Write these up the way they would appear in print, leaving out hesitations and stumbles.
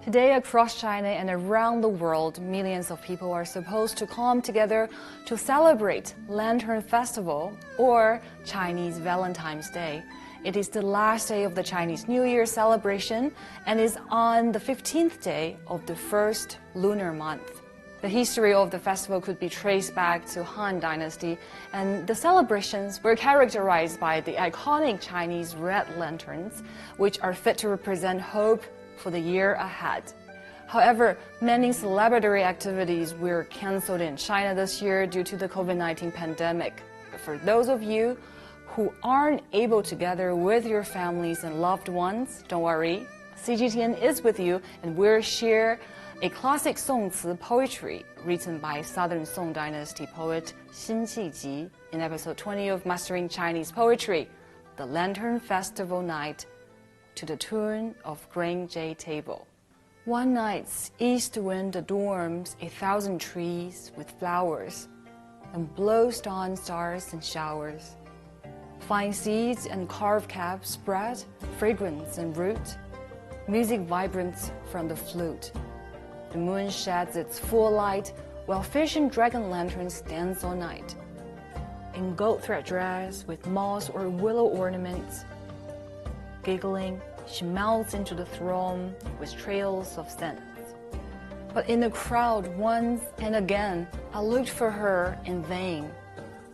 Today, across China and around the world, millions of people are supposed to come together to celebrate Lantern Festival or Chinese Valentine's Day. It is the last day of the Chinese New Year celebration and is on the 15th day of the first lunar month. The history of the festival could be traced back to Han Dynasty, and the celebrations were characterized by the iconic Chinese red lanterns, which are fit to represent hope for the year ahead. However, many celebratory activities were cancelled in China this year due to the COVID-19 pandemic. But for those of you who aren't able to gather with your families and loved ones, don't worry. CGTN is with you, and we'll share a classic Songci poetry written by Southern Song Dynasty poet Xin Qiji in episode 20 of Mastering Chinese Poetry, The Lantern Festival Night, to the tune of Grain J Table. One night's east wind adorns 1,000 trees with flowers and blows dawn stars and showers. Fine seeds and carved caps spread fragrance and root, music vibrant from the flute. The moon sheds its full light while fish and dragon lanterns dance all night. In gold thread dress with moss or willow ornaments, giggling, she melts into the throng with trails of scents. But in the crowd once and again, I looked for her in vain.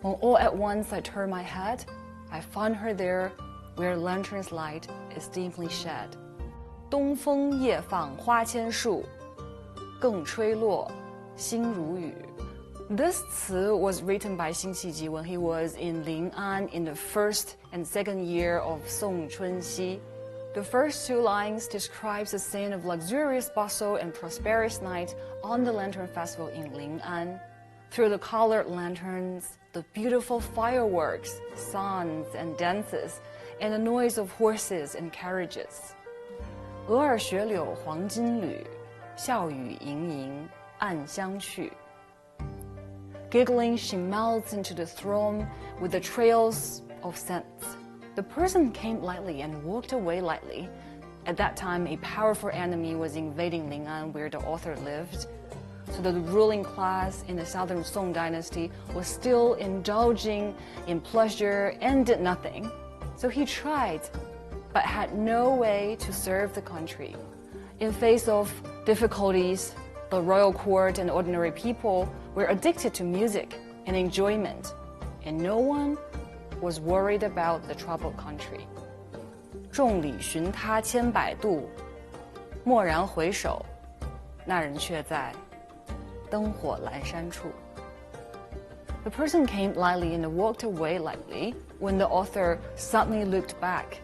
When all at once I turned my head, I found her there where lantern's light is deeply shed. 东风夜放花千树，更吹落星如雨. This 词 was written by Xin Qiji when he was in Lin'an in the first and second year of Song Chunxi. The first two lines describes a scene of luxurious bustle and prosperous night on the Lantern Festival in Lin'an. Through the colored lanterns, the beautiful fireworks, songs and dances, and the noise of horses and carriages. 鹅儿雪柳黄金缕，笑语盈盈暗香去. Giggling, she melts into the throng with the trails of scents. The person came lightly and walked away lightly. At that time, a powerful enemy was invading Lin'an, where the author lived. So the ruling class in the Southern Song Dynasty was still indulging in pleasure and did nothing. So he tried, but had no way to serve the country. In face of difficulties, the royal court and ordinary people were addicted to music and enjoyment, and no one was worried about the troubled country. 众里寻他千百度，蓦然回首，那人却在灯火阑珊处. The person came lightly and walked away lightly. When the author suddenly looked back,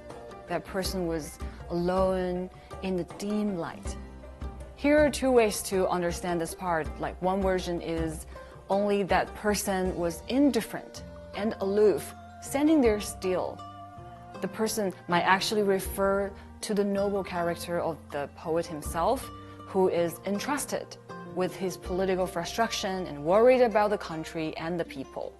that person was alone in the dim light. Here are two ways to understand this part. Like, one version is only that person was indifferent and aloof, standing there still. The person might actually refer to the noble character of the poet himself, who is entrusted with his political frustration and worried about the country and the people.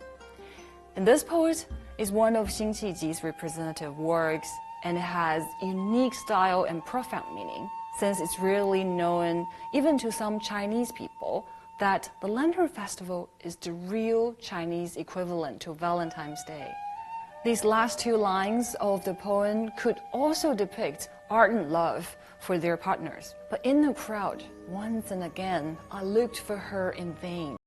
And this poet is one of Xin Qiji's representative works, and it has unique style and profound meaning, since it's really known even to some Chinese people that the Lantern Festival is the real Chinese equivalent to Valentine's Day. These last two lines of the poem could also depict ardent love for their partners. But in the crowd, once and again, I looked for her in vain.